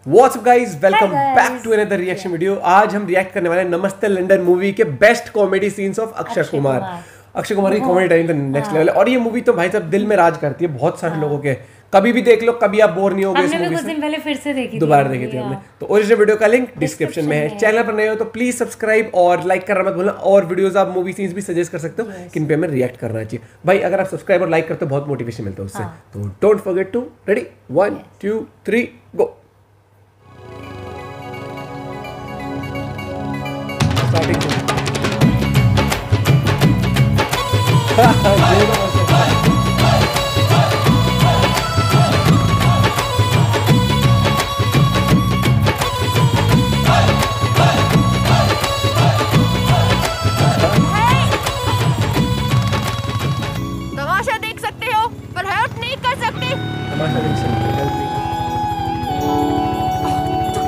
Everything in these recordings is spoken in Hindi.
What's up guys, welcome back to another reaction video। आज हम रिएक्ट करने वाले हैं नमस्ते लंदन मूवी के best comedy scenes of Akshay Kumar की कॉमेडी टाइम तो नेक्स्ट लेवल है। और ये मूवी तो भाई साहब दिल में राज करती है बहुत सारे लोगों के। कभी भी देख लो, कभी आप बोर नहीं होगे इस मूवी से। कुछ दिन पहले फिर से देखी थी, दोबारा देखी थी हमने। तो ओरिजिनल वीडियो का लिंक डिस्क्रिप्शन में है। चैनल पर नए हो तो प्लीज सब्सक्राइब और लाइक करना मत भूलना। और वीडियोस आप मूवी सीन्स भी सजेस्ट कर सकते हो किन पे हमें रिएक्ट करना चाहिए। भाई अगर आप सब्सक्राइब और लाइक करते हो बहुत मोटिवेशन मिलता है उससे। तो डोंट फॉरगेट टू रेडी 1 2 3 गो। तमाशा देख सकते हो पर हर्ट नहीं कर सकते। तमाशा देख सकते हो, गलती।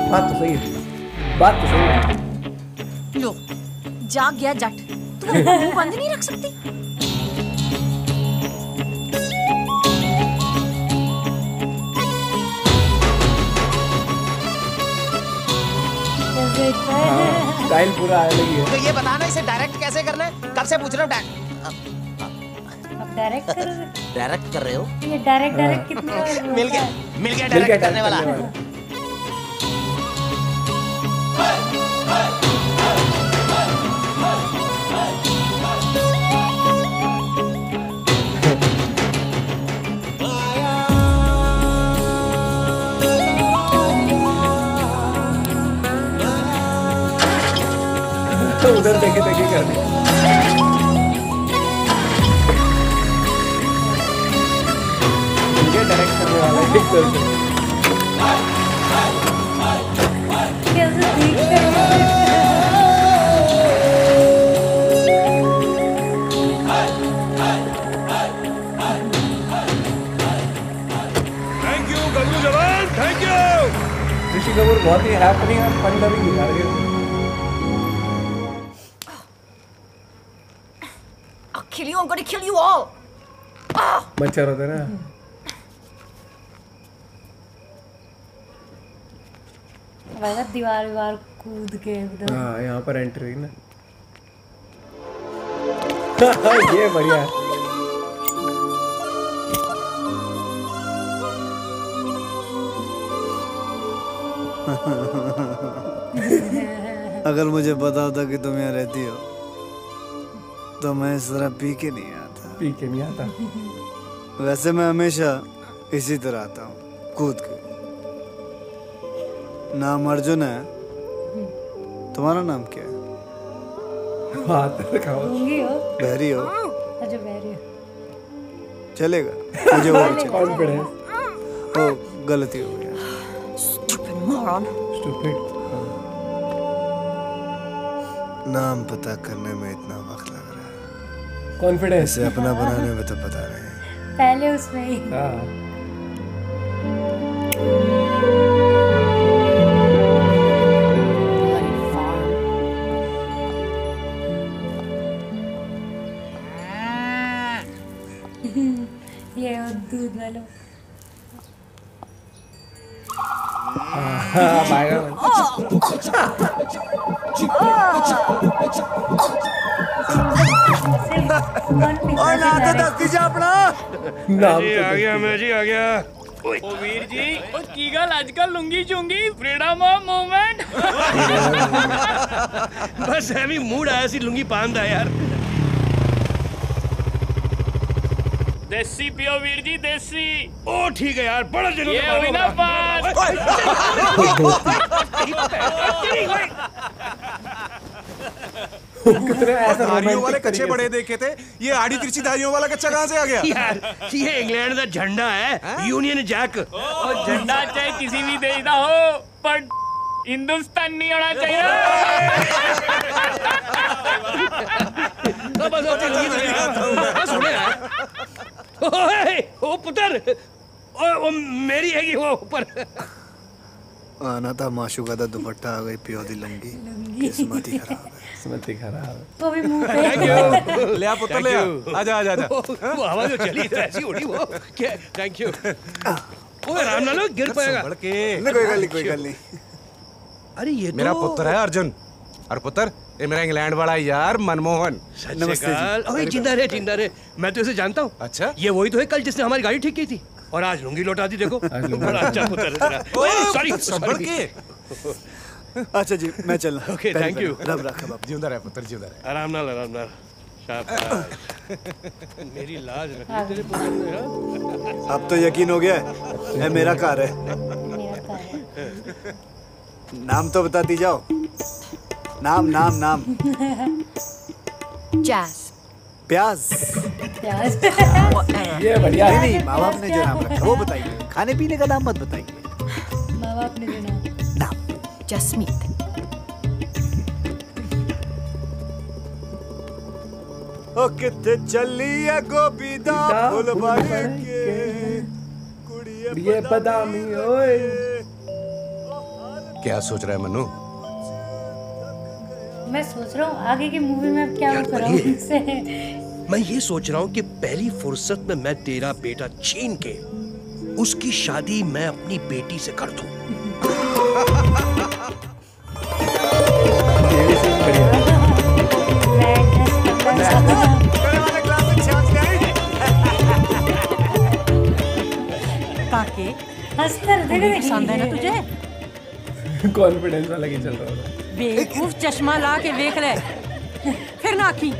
बात तो सही है। लो जाग गया जट, तुम मुंह बंद नहीं रख सकती। स्टाइल पूरा अलग ही है। तो ये बताना इसे डायरेक्ट कैसे करना है? कब से पूछ रहा हूँ। डायरेक्ट कर रहे हो? ये डायरेक्ट कितने मिल गया डायरेक्ट करने वाला। उधर देखे कर डायरेक्ट करने वाला है एक तरह से। थैंक यू गंगू जवान, थैंक यू। ऋषि कपूर बहुत ही हैपनिंग और फन लविंग दिखा रहे हैं। Kill you, I'm gonna kill you all. मच्छर होता है ना। वैसा दीवार कूद के एकदम। हाँ यहाँ पर एंट्री ना। ये बढ़िया है। अगर मुझे पता होता कि तुम यहाँ रहती हो तो मैं इस तरह पी के नहीं आता। वैसे मैं हमेशा इसी तरह आता हूँ, कूद के। नाम अर्जुन है, तुम्हारा नाम क्या है? बहरी हो? अच्छा बहरी हो। चलेगा मुझे वो भी कॉन्फिडेंस। ओ गलती हो गया। Stupid moron. नाम पता करने में इतना वक्त लग रहा है, कॉन्फिडेंस इसे अपना बनाने में तो पता नहीं। पहले उसमें ही। ये दूध वाला। आ गया। ओ वीर जी, ओ की गल आजकल लुंगी चुंगी फ्रीडम ऑफ मूवमेंट। बस ਐਵੇਂ मूड आया सी लुंगी पांदा यार। देसी पियो वीर जी देसी। ओ ठीक है यार, बड़ा दिनों ये हुई ना बात। दाढ़ियों वाले कच्चे बड़े देखे थे, ये आड़ी तिरछी दाढ़ियों वाला कच्चा कहाँ से आ गया? यार ये इंग्लैंड का झंडा है, यूनियन जैक। और झंडा चाहे किसी भी देश का हो पर हिंदुस्तान नहीं होना चाहिए। ओ पुत्र, ओ मेरी हैगी वो ऊपर। आना था माशूका दा दुपट्टा आ गई पियो दी लंगी। किस्मत ही खराब है। किस्मत ही खराब है। तो भी मुंह पे। Thank you. ले आ पुत्र ले आ। आजा आजा आजा। वो आवाज जो चली तो ऐसी उड़ी वो। क्या थैंक यू। ओए राम लालो गिर पाएगा। संभल के। कोई गल नहीं। अरे ये मेरा पुत्र है अर्जुन, और पुत्र ये मेरा इंग्लैंड वाला यार मनमोहन। नमस्ते जी। ओए जिंदा रहे। मैं तो इसे जानता हूँ। अच्छा, ये वही तो है कल जिसने हमारी गाड़ी ठीक की थी और आज लुंगी लौटा दी। देखो बड़ा अच्छा पुत्र है तेरा। सॉरी संभल के। अच्छा जी मैं चल रहा। Okay thank you. रब रखा बाप। जिंदा रहे पुत्र, जिंदा रहे। आराम नाल शाबाश। मेरी लाज रखी तेरे पुत्र ने। हाँ? अब तो यकीन हो गया है मेरा कार है। मेरा कार है। नाम तो बताती जाओ। नाम जैज। प्याज। प्याज। ये बढ़िया है। नहीं माँ बाप ने जो नाम रखा वो बताइए, खाने पीने का नाम मत बताइए। माँ बाप ने जो नाम। जसमीत। ओ किथे चली है गोपीदा फुलवारी के ये बदामी ओए। क्या सोच रहा है मनु? मैं सोच रहा हूँ आगे की मूवी में अब क्या कराऊँ इससे। मैं ये सोच रहा हूँ कि पहली फुर्सत में मैं तेरा बेटा छीन के उसकी शादी मैं अपनी बेटी से कर दूं। काके हंसकर देख पसंद है ना तुझे? कॉन्फिडेंस वाला ही चल रहा है। बेवकूफ चश्मा ला के देख ले फिर ना आखी।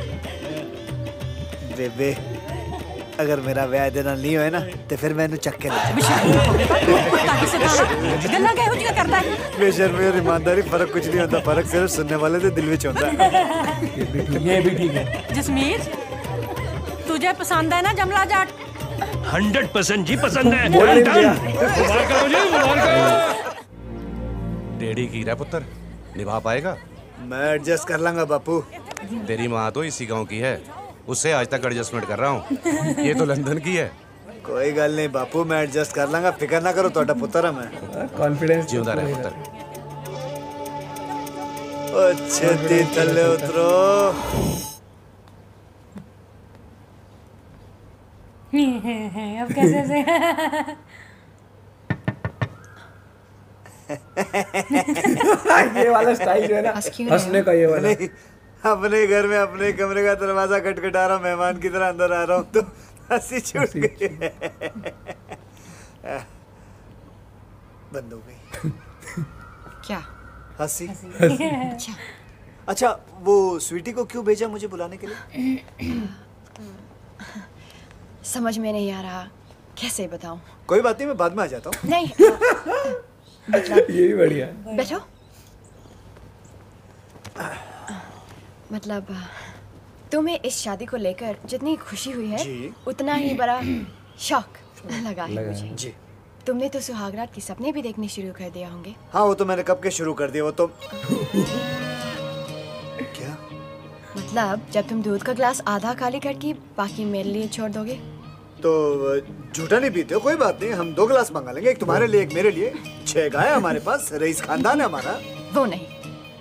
बेबे अगर मेरा ब्याह देना नहीं होए ना तो फिर मैं इन्हें चक्के ले गल्ला कहो जी करता है। बेशर्मी और ईमानदारी फर्क कुछ नहीं होता, फर्क सिर्फ सुनने वाले से दिल में होता है। ये भी ठीक है। जसमीत तुझे पसंद है ना जमला जाट? 100% जी पसंद है। टेढ़ी कीरा पुत्र, निभा पाएगा? मैं एडजस्ट कर लूंगा बापू। तेरी माँ तो इसी गांव की है, उससे आज तक एडजस्टमेंट कर रहा हूँ। ये तो लंदन की है। कोई गल नहीं बापू, मैं एडजस्ट कर लूंगा, फिक्र ना करो, ਤੁਹਾਡਾ पुत्र है मैं। कॉन्फिडेंस जिंदा रहे पुत्र। ओ छेती थल्ले उतरो। अब कैसे से ये वाला स्टाइल जो है ना हंसने का, ये वाला। अपने घर में अपने कमरे का दरवाजा खटखटा रहा हूँ, मेहमान की तरह अंदर आ रहा हूँ तो हंसी छूट गई। बंद हो गई। क्या हंसी? अच्छा अच्छा वो स्वीटी को क्यों भेजा मुझे बुलाने के लिए? समझ में नहीं आ रहा, कैसे बताऊं? कोई बात नहीं, मैं बाद में आ जाता हूँ। नहीं ये भी बढ़िया है। बैठो। मतलब तुम्हें इस शादी को लेकर जितनी खुशी हुई है जी। उतना ही बड़ा शौक लगा है मुझे। जी। तुमने तो सुहागरात के सपने भी देखने शुरू कर दिया होंगे। हाँ वो तो मैंने कब के शुरू कर दिया, वो तो क्या मतलब जब तुम दूध का ग्लास आधा खाली करके बाकी मेरे लिए छोड़ दोगे? तो झूठा नहीं पीते हो, कोई बात नहीं, हम 2 गिलास मंगा लेंगे, एक तुम्हारे लिए एक मेरे लिए। 6 गाय हमारे पास, रईस खानदान है हमारा। वो नहीं,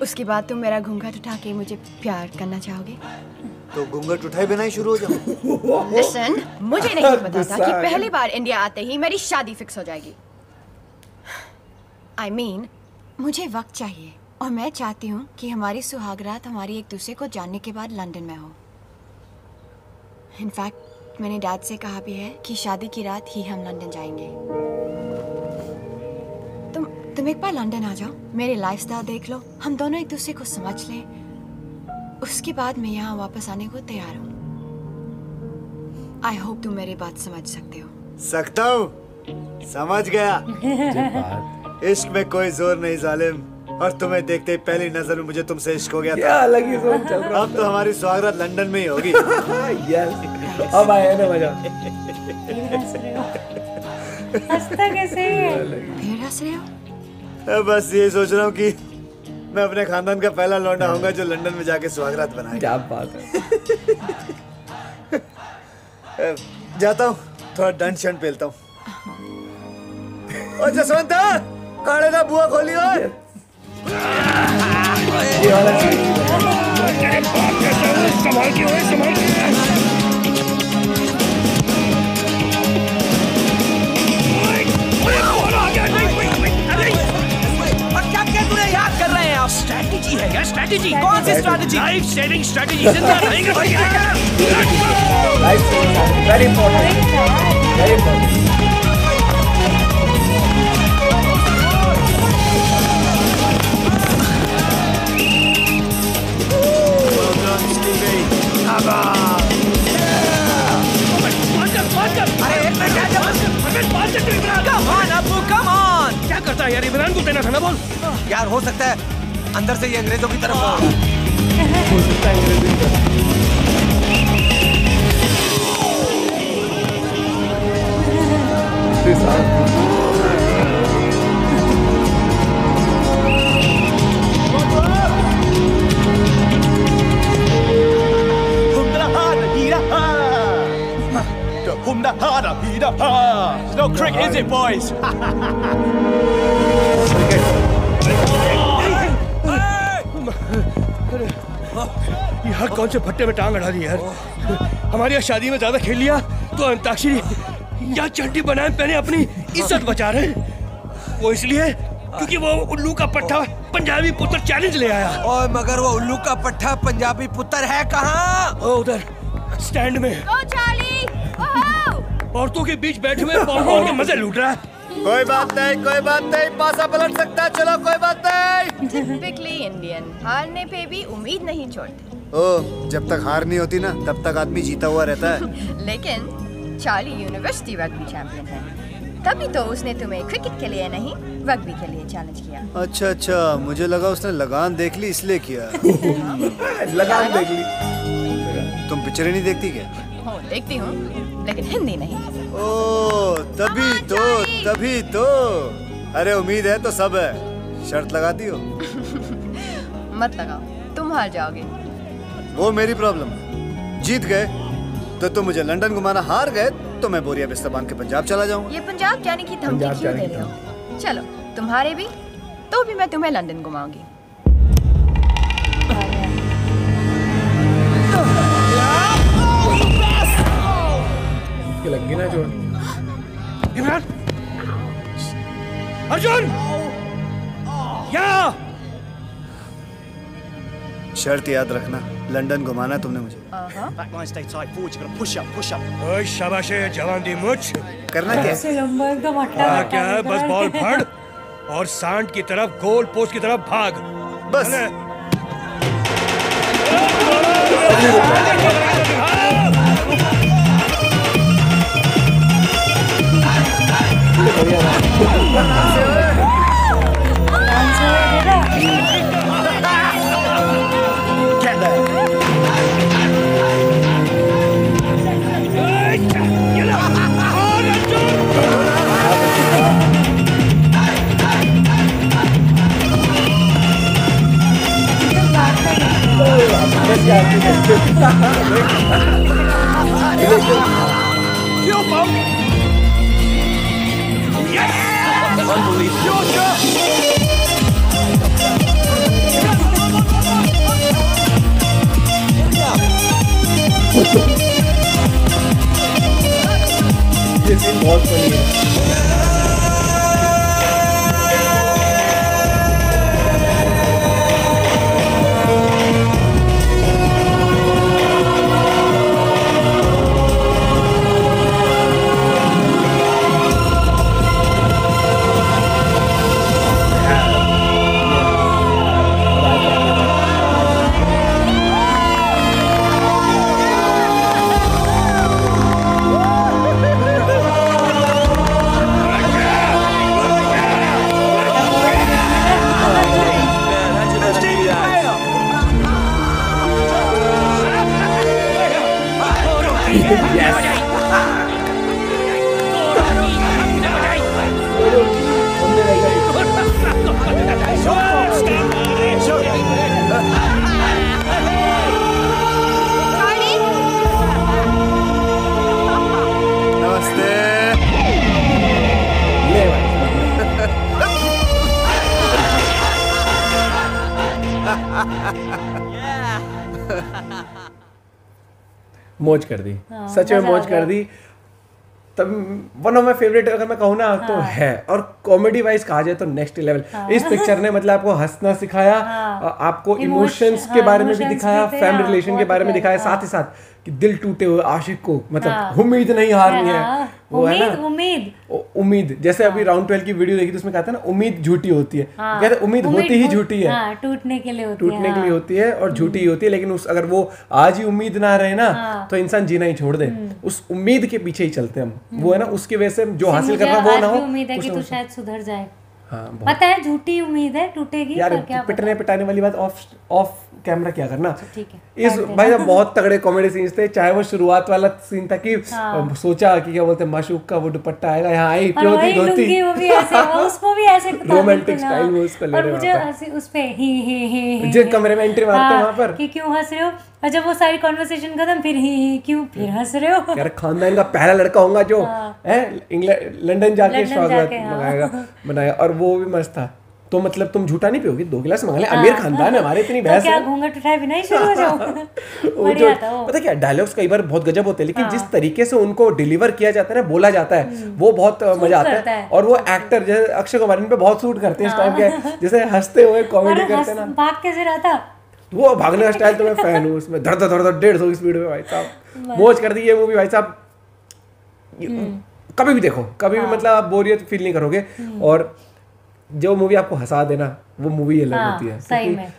उसके बाद तुम मेरा घूंघट उठा के मुझे प्यार करना चाहोगे? तो घूंघट उठाए बिना ही शुरू हो जाओ। लिसन, मुझे नहीं पता था कि पहली बार इंडिया आते ही मेरी शादी फिक्स हो जाएगी। I mean, मुझे वक्त चाहिए और मैं चाहती हूँ कि हमारी सुहागरात हमारी एक दूसरे को जानने के बाद लंदन में हो। इनफैक्ट मैंने डैड से कहा भी है कि शादी की रात ही हम लंदन जाएंगे। तुम एक बार लंदन आ जाओ, मेरी लाइफस्टाइल देख लो, हम दोनों एक दूसरे को समझ लें, उसके बाद मैं यहाँ वापस आने को तैयार हूँ। आई होप तुम मेरी बात समझ सकते हो। सकता हूँ, समझ गया। इश्क में कोई जोर नहीं जालिम, और तुम्हें देखते ही पहली नजर में मुझे तुमसे इश्क हो गया था। क्या अलग ही सोच चल रहा है। अब तो हमारी सुहागरात लंदन में ही होगी। यस, अब आया ना मजा। हंस रहे हो? हंसता कैसे है? फिर हंस रहे हो? बस ये सोच रहा हूँ कि मैं अपने खानदान का पहला लौंडा होऊंगा जो लंदन में जाके सुहागरात बनाएगा। क्या बात है। जाता हूँ, थोड़ा डंड शंड पेलता हूँ। ओ जसवंता, काले दा बुआ खोलियो। ये वाला संभाल के ओए, संभाल के। ओए है क्या? स्ट्रैटेजी? कौन सी स्ट्रैटेजी? Life saving strategy. जिंदा रहेंगे भैया। Life saving very important, very important. अरे एक मिनट क्या करता है यार? इमरान को देना था ना, बोल। यार हो सकता है अंदर से ये अंग्रेजों की तरफ हो सकता है अंग्रेजों की तरफ। No trick, is it, boys? यार कौन से फट्टे में टांग अड़ा दी यार। हमारी यहाँ शादी में ज्यादा खेल लिया तो अंताक्षरी या चंटी बनाए पहने अपनी इज्जत बचा रहे हैं। वो इसलिए क्योंकि वो उल्लू का पट्टा पंजाबी पुत्र चैलेंज ले आया। ओए मगर वो उल्लू का पट्टा पंजाबी पुत्र है कहाँ? उधर स्टैंड में औरतों के बीच बैठे हुए पॉपकॉर्न के मजे लूट रहा है। कोई बात नहीं, पासा पलट सकता है, चलो कोई बात नहीं। टिपिकली इंडियन, हारने पे भी उम्मीद नहीं छोड़ते। ओ, जब तक हार नहीं होती ना तब तक आदमी जीता हुआ रहता है। लेकिन चार्ली यूनिवर्सिटी रग्बी चैंपियन है, तभी तो उसने तुम्हें क्रिकेट के लिए नहीं रग्बी के लिए चैलेंज किया। अच्छा, मुझे लगा उसने लगान देख ली इसलिए किया। लगान देख ली। तुम पिक्चरें नहीं देखती क्या? देखती हूँ लेकिन हिंदी नहीं। ओ, तभी तो। अरे उम्मीद है तो सब है, शर्त लगाती हो? मत लगाओ, तुम हार जाओगे। वो मेरी प्रॉब्लम है। जीत गए तो तुम मुझे लंदन घुमाना, हार गए तो मैं बोरिया बिस्तर बांध के पंजाब चला जाऊँ। ये पंजाब जाने की धमकी क्यों दे रहे हो? चलो तुम्हारे भी तो भी मैं तुम्हें लंदन घुमाऊंगी। लग गई ना जो इमरान, अर्जुन, क्या? शर्त याद रखना, लंदन घुमाना तुमने मुझे। ओए शाबाश है जवान दी मुझ। करना क्या है? क्या है? बस बॉल फड़ और सांड की तरफ गोल पोस्ट की तरफ भाग। बस। ये सीन बहुत फनी है। मौज कर दी, सच में मौज कर दी। तब वन ऑफ माई फेवरेट अगर मैं कहूँ ना तो है। और कॉमेडी वाइज कहा जाए तो नेक्स्ट लेवल। इस पिक्चर ने मतलब आपको हंसना सिखाया, आपको इमोशंस के बारे में भी दिखाया, फैमिली रिलेशन के बारे में दिखाया, साथ ही साथ कि दिल टूटे हुए आशिक को मतलब उम्मीद नहीं हारनी है, वो है ना उम्मीद। जैसे अभी राउंड 12 की वीडियो देखी तो उसमें कहता है ना उम्मीद झूठी होती है, कहते हैं उम्मीद होती ही झूठी है, टूटने के लिए होती है और झूठी ही होती है। लेकिन अगर वो आज ही उम्मीद ना रहे ना तो इंसान जीना ही छोड़ दे, उस उम्मीद के पीछे ही चलते हम, वो है ना उसकी वजह से जो हासिल करना वो ना हो। उम्मीद है कि तू शायद सुधर जाए। पता है झूठी उम्मीद है टूटेगी यार, क्या पिटने पिटाने वाली बात ऑफ कैमरा क्या करना। ठीक है इस भाई साहब बहुत तगड़े कॉमेडी सीन्स थे। चाहे वो शुरुआत वाला सीन था कि सोचा कि क्या बोलते हैं माशूक का वो दुपट्टा आएगा, यहाँ आई प्योती धोती, वो भी ऐसे उसको भी ऐसे रोमांटिक स्टाइल में उसको ले रहे हैं। और मुझे उस पे ही जिस कमरे में एंट्री मारते हैं वहां पर कि क्यों हंस रहे हो, और जब वो सारी कॉन्वर्सेशन खत्म फिर ही क्यों फिर हंस रहे हो। यार खानदान का पहला लड़का होगा जो है इंग्लैंड लंदन जाके स्वागत बनाएगा और वो भी मस्त था। तो मतलब तुम झूठा नहीं पियोगी, 2 गिलास मंगा ले, अमीर खानदान है हमारे, इतनी बहस है। घूंघट उठाए बिना ही शुरू हो जाओ। पता क्या डायलॉग्स कई बार बहुत गजब होते हैं, लेकिन जिस तरीके से उनको डिलीवर किया जाता है ना, बोला जाता है, वो बहुत मजा आता है। और वो एक्टर जैसे अक्षय कुमार इन पे बहुत सूट करते हैं इस टाइम के, जैसे हंसते हुए कॉमेडी करते हैं ना। भाग कैसे रहा था वो भागने का स्टाइल तो मैं फैन हूँ उसमें, धड़ 150 की स्पीड में भाई साहब मौज कर दी ये मूवी भाई साहब। कभी भी देखो, कभी भी मतलब आप बोरियत फील नहीं करोगे। और जो मूवी आपको हंसा देना वो मूवी अलग होती है। सही में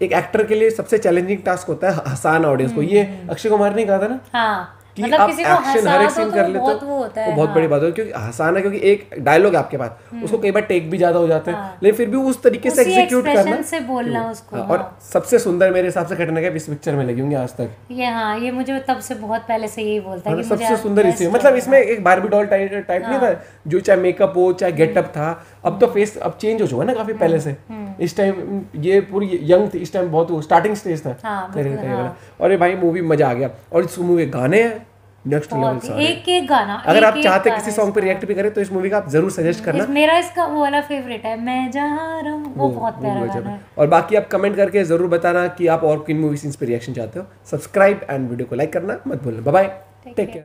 एक एक्टर के लिए सबसे चैलेंजिंग टास्क होता है हंसाना ऑडियंस को। ये अक्षय कुमार ने कहा था ना कि मतलब आप एक्शन हर एक सीन कर लेते हो वो बहुत बड़ी बात है, क्योंकि हंसाना, क्योंकि एक डायलॉग आपके पास उसको कई बार टेक भी ज्यादा हो जाते हैं, लेकिन फिर भी उस तरीके से एग्जीक्यूट करना से बोलना उसको। और सबसे सुंदर मेरे हिसाब से घटना इस पिक्चर में लगी होंगी आज तक। ये मुझे तब से बहुत पहले से यही बोलता है कि सबसे सुंदर इसी मतलब इसमें एक बारबी डॉल टाइप नहीं था जो चाहे मेकअप हो चाहे गेटअप था। अब तो फेस अब चेंज हो चुका है ना काफी पहले से। इस टाइम ये पूरी यंग थी, इस टाइम बहुत स्टार्टिंग स्टेज था। और ये भाई मूवी मजा आ गया। और इस मूवी गाने हैं नेक्स्ट लेवल। एक गाना अगर आप चाहते किसी सॉन्ग पे रिएक्ट भी करें तो इस मूवी का आप जरूर सजेस्ट करना। मेरा इसका वो वाला फेवरेट है, मैं जहाँ रहूं, वो बहुत प्यारा गाना है। और बाकी आप कमेंट करके जरूर बताना कि आप और किन मूवी सीन्स पे रिएक्शन चाहते हो। सब्सक्राइब एंड वीडियो को लाइक करना मत भूलना। Bye bye, take care.